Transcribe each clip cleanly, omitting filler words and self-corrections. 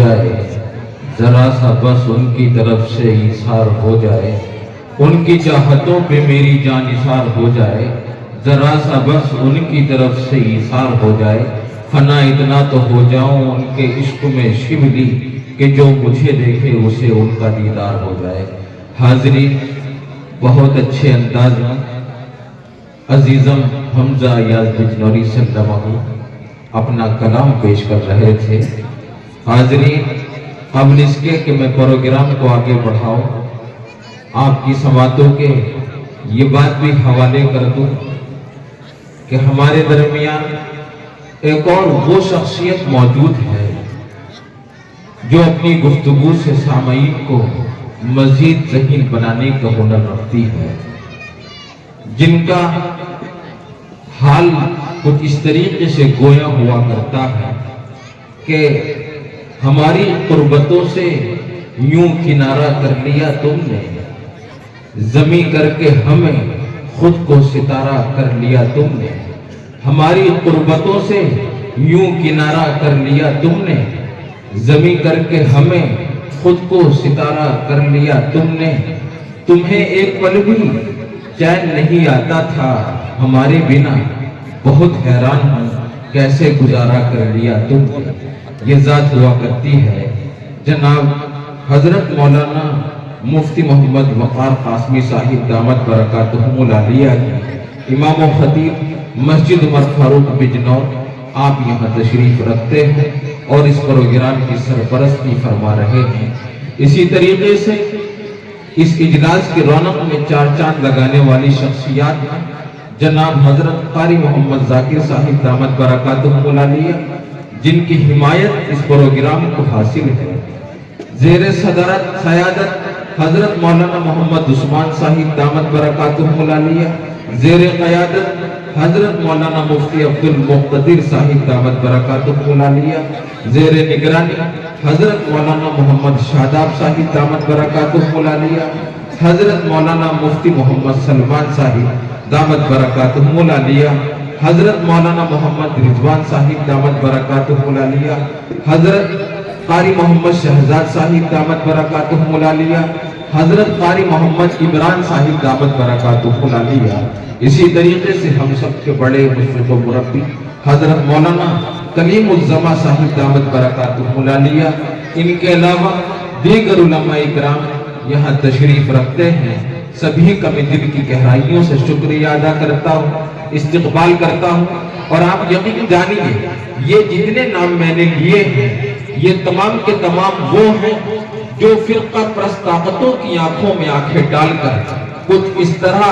جائے، ذرا سا بس ان کی طرف سے ایثار ہو جائے، ان کی چاہتوں پہ میری جان نثار ہو جائے، ذرا سا بس ان کی طرف سے ایثار ہو جائے، فنا اتنا تو ہو جاؤں ان کے عشق میں شبلی کہ جو مجھے دیکھے اسے ان کا دیدار ہو جائے۔ حاضرین، بہت اچھے انداز میں عزیزم حمزہ ایاز بجنوری سے اپنا کلام پیش کر رہے تھے۔ حاضرین، قبل اس کے کہ میں پروگرام کو آگے بڑھاؤں، آپ کی سماعتوں کے یہ بات بھی حوالے کر دوں کہ ہمارے درمیان ایک اور وہ شخصیت موجود ہے جو اپنی گفتگو سے سامعین کو مزید ذہین بنانے کا ہنر رکھتی ہے، جن کا حال کچھ اس طریقے سے گویا ہوا کرتا ہے کہ ہماری قربتوں سے یوں کنارہ کر لیا تم نے، زمیں کر کے ہمیں خود کو ستارہ کر لیا تم نے، ہماری قربتوں سے یوں کنارہ کر لیا تم نے، زمیں کر کے ہمیں خود کو ستارہ کر لیا تم نے، تمہیں ایک پل بھی چین نہیں آتا تھا ہمارے بنا، بہت حیران ہوں کیسے گزارا کر لیا تم نے۔ یہ ذات ہوا کرتی ہے جناب حضرت مولانا مفتی محمد وقار قاسمی صاحب دامت برکاتہم العالیہ کی امام و خطیب مسجد عمر فاروق بجنور، آپ یہاں تشریف رکھتے ہیں اور اس پروگرام کی سرپرستی فرما رہے ہیں۔ اسی طریقے سے اس اجلاس کی رونق میں چار چاند لگانے والی شخصیات جناب حضرت قاری محمد ذاکر صاحب دامت برکاتہم العالیہ، جن کی حمایت اس پروگرام کو حاصل ہے، زیر صدارت سیادت حضرت مولانا محمد عثمان صاحب دامت برکاتہم العالیہ، زیر قیادت حضرت مولانا مفتی عبد المقتدر صاحب دامت برکاتہم العالیہ، زیر نگرانی حضرت مولانا محمد شاداب صاحب دامت برکاتہم العالیہ، حضرت مولانا مفتی محمد سلمان صاحب دامت برکاتہم العالیہ، حضرت مولانا محمد رضوان صاحب دامت برکاتہم العالیہ، حضرت قاری محمد شہزاد صاحب دامت برکاتہم العالیہ، حضرت قاری محمد عمران صاحب دامت برکاتہم العالیہ۔ اسی طریقے سے ہم سب کے بڑے مشرف و مربی حضرت مولانا کلیم الزما صاحب دامت برکاتہم العالیہ، ان کے علاوہ دیگر علماء اکرام یہاں تشریف رکھتے ہیں، سبھی کا میں دل کی گہرائیوں سے شکریہ ادا کرتا ہوں، استقبال کرتا ہوں۔ اور آپ یقین جانیے یہ جتنے نام میں نے لیے ہیں یہ تمام کے تمام وہ ہیں جو فرقہ پرست طاقتوں کی آنکھوں میں آنکھیں ڈال کر کچھ اس طرح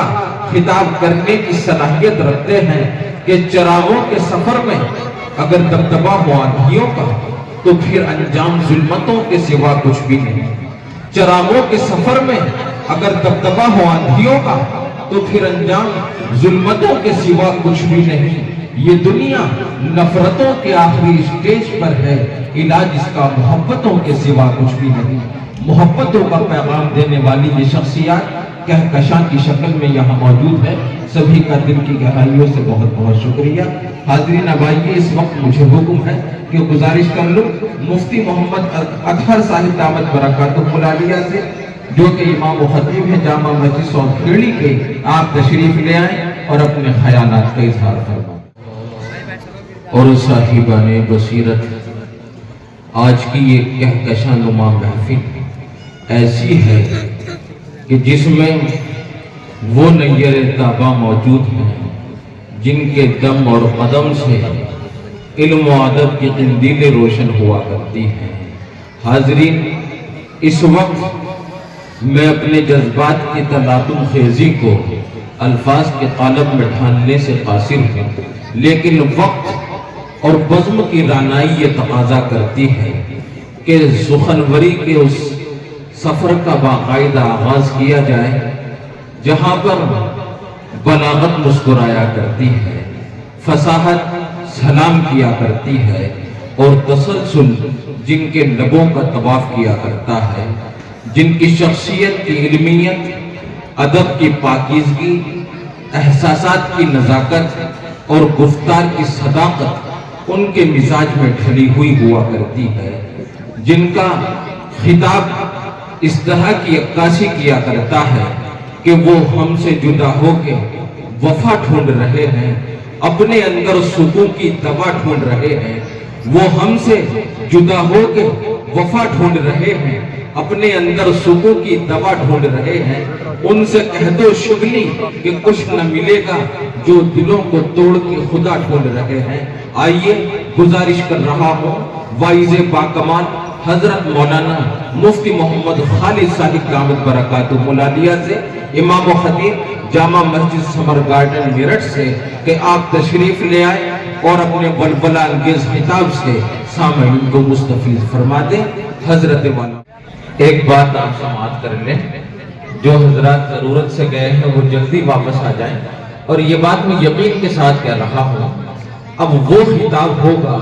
خطاب کرنے کی صلاحیت رکھتے ہیں کہ چراغوں کے سفر میں اگر دبدبا ہو آندھیوں کا تو پھر انجام ظلمتوں کے سوا کچھ بھی نہیں۔ چراغوں کے سفر میں اگر دبدبا ہو آندھیوں کا تو پھر انجام ظلمتوں کے سوا کچھ بھی نہیں۔ یہ دنیا نفرتوں کے آخری اسٹیج پر ہے، علاج اس کا محبتوں کے سوا کچھ بھی نہیں۔ محبتوں کا پیغام دینے والی یہ شخصیات کہکشاں کی شکل میں یہاں موجود ہے، سبھی کا دل کی گہرائیوں سے بہت بہت شکریہ۔ حاضرین اب آئیے، اس وقت مجھے حکم ہے کہ گزارش کر لوں مفتی محمد اطہر صاحب دامت برکاتہم العالیہ سے، جو کہ امام و خطیب ہیں جامع مسجد سعود کھیڑی کے، آپ تشریف لے آئیں اور اپنے خیالات کا اظہار فرمائیں۔ اور صاحبان بصیرت، آج کی یہ کہکشاں نما محفل ایسی ہے کہ جس میں وہ نیر تابہ موجود ہیں جن کے دم اور قدم سے علم و ادب کی قندیلیں روشن ہوا کرتی ہیں۔ حاضرین، اس وقت میں اپنے جذبات کی تلاطم خیزی کو الفاظ کے قالب میں ڈھالنے سے قاصر ہوں، لیکن وقت اور بزم کی رعنائی یہ تقاضا کرتی ہے کہ سخنوری کے اس سفر کا باقاعدہ آغاز کیا جائے جہاں پر بلاغت مسکرایا کرتی ہے، فصاحت سلام کیا کرتی ہے اور تسلسل جن کے لبوں کا طواف کیا کرتا ہے، جن کی شخصیت کی علمیت، ادب کی پاکیزگی، احساسات کی نزاکت اور گفتار کی صداقت ان کے مزاج میں ڈھلی ہوئی ہوا کرتی ہے، جن کا خطاب اس طرح کی عکاسی کیا کرتا ہے کہ وہ ہم سے جدا ہو کے وفا ڈھونڈ رہے ہیں، اپنے اندر سکون کی دوا ڈھونڈ رہے ہیں، وہ ہم سے جدا ہو کے وفا ڈھونڈ رہے ہیں، اپنے اندر سکون کی دوا ڈھونڈ رہے ہیں، ان سے کہہ دو شبلی کہ کچھ نہ ملے گا جو دلوں کو توڑ کے خدا ڈھونڈ رہے ہیں۔ آئیے گزارش کر رہا ہوں وائز باکمال حضرت مولانا مفتی محمد خالد صاحب دامت برکاتہ ملالیہ سے، امام و خطیب جامع مسجد سمر گارڈن میرٹھ سے، کہ آپ تشریف لے آئے اور اپنے بلبلہ انگیز خطاب سے سامعین کو مستفیض فرما دیں۔ حضرت مولانا ایک بات آپ سماعت کر لیں، جو حضرات ضرورت سے گئے ہیں وہ جلدی واپس آ جائیں، اور یہ بات میں یقین کے ساتھ کہہ رہا ہوں، اب وہ خطاب ہوگا،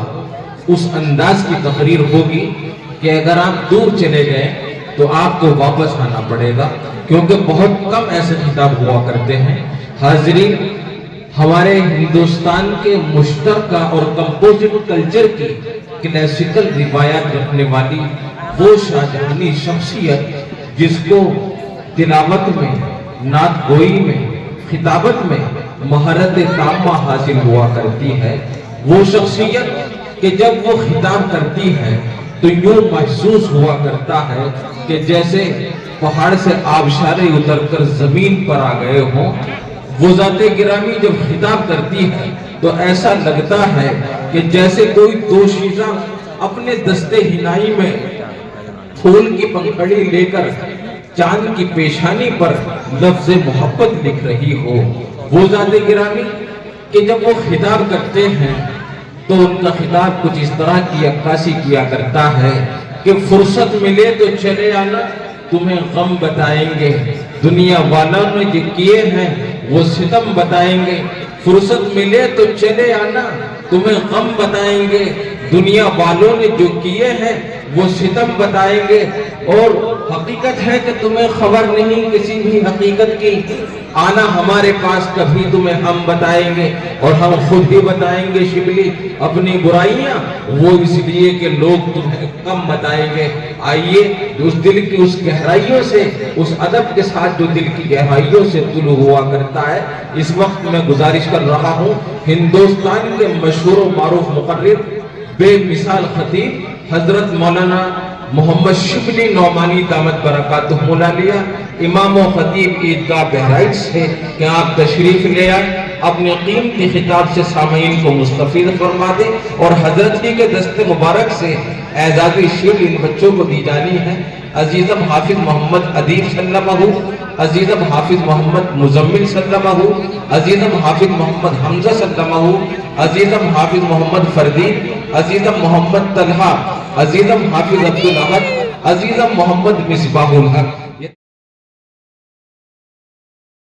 اس انداز کی تقریر ہوگی کہ اگر آپ دور چلے گئے تو آپ کو واپس آنا پڑے گا، کیونکہ بہت کم ایسے خطاب ہوا کرتے ہیں۔ حاضرین، ہمارے ہندوستان کے مشترکہ اور کمپوزٹ کلچر کی کلاسیکل روایات رکھنے والی وہ شاہجہانی شخصیت جس کو تلاوت میں، نعت گوئی میں، خطابت میں مہارت تامہ حاصل ہوا کرتی ہے، وہ شخصیت کہ جب وہ خطاب کرتی ہے تو یوں محسوس ہوا کرتا ہے کہ جیسے پہاڑ سے آبشارے اتر کر زمین پر آ گئے ہوں۔ وہ ذات گرامی جب خطاب کرتی ہے تو ایسا لگتا ہے کہ جیسے کوئی دوشیزہ اپنے دستے ہنائی میں پھول کی پنکھڑی لے کر چاند کی پیشانی پر لفظ محبت لکھ رہی ہو۔ وہ ذات گرامی کہ جب وہ خطاب کرتے ہیں تو ان کا خطاب کچھ اس طرح کی عکاسی کیا کرتا ہے کہ فرصت ملے تو چلے آنا، تمہیں غم بتائیں گے، دنیا والوں نے جو کیے ہیں وہ ستم بتائیں گے۔ فرصت ملے تو چلے آنا، تمہیں غم بتائیں گے، دنیا والوں نے جو کیے ہیں وہ ستم بتائیں گے۔ اور حقیقت ہے کہ تمہیں خبر نہیں کسی بھی حقیقت کی، آنا ہمارے پاس کبھی تمہیں ہم بتائیں گے، اور ہم خود ہی بتائیں گے شبلی اپنی برائیاں، وہ اس لیے کہ لوگ تمہیں کم بتائیں گے۔ آئیے اس دل کی اس گہرائیوں سے، اس ادب کے ساتھ جو دل کی گہرائیوں سے طلوع ہوا کرتا ہے، اس وقت میں گزارش کر رہا ہوں ہندوستان کے مشہور و معروف مقرر، بے مثال خطیب حضرت مولانا محمد شبلی نعمانی دامت برکاتہ ملالیہ، امام و خطیب عیدگاہ بہرائچ سے، کہ آپ تشریف لے آئے، اپنے قیمتی خطاب سے سامعین کو مستفید فرما دیں، اور حضرت ہی کے دست مبارک سے اعزازی شیر ان بچوں کو دی جانی ہے۔ عزیزم حافظ محمد ادیب سلمہ، عزیزم حافظ محمد مزمل سلمہ، عزیزم حافظ محمد حمزہ سلمہ، عزیزم حافظ محمد فردین، عزیزم محمد طلحہ، عزیزم حافظ عبدالاحد، عزیزم محمد مصباح الحق۔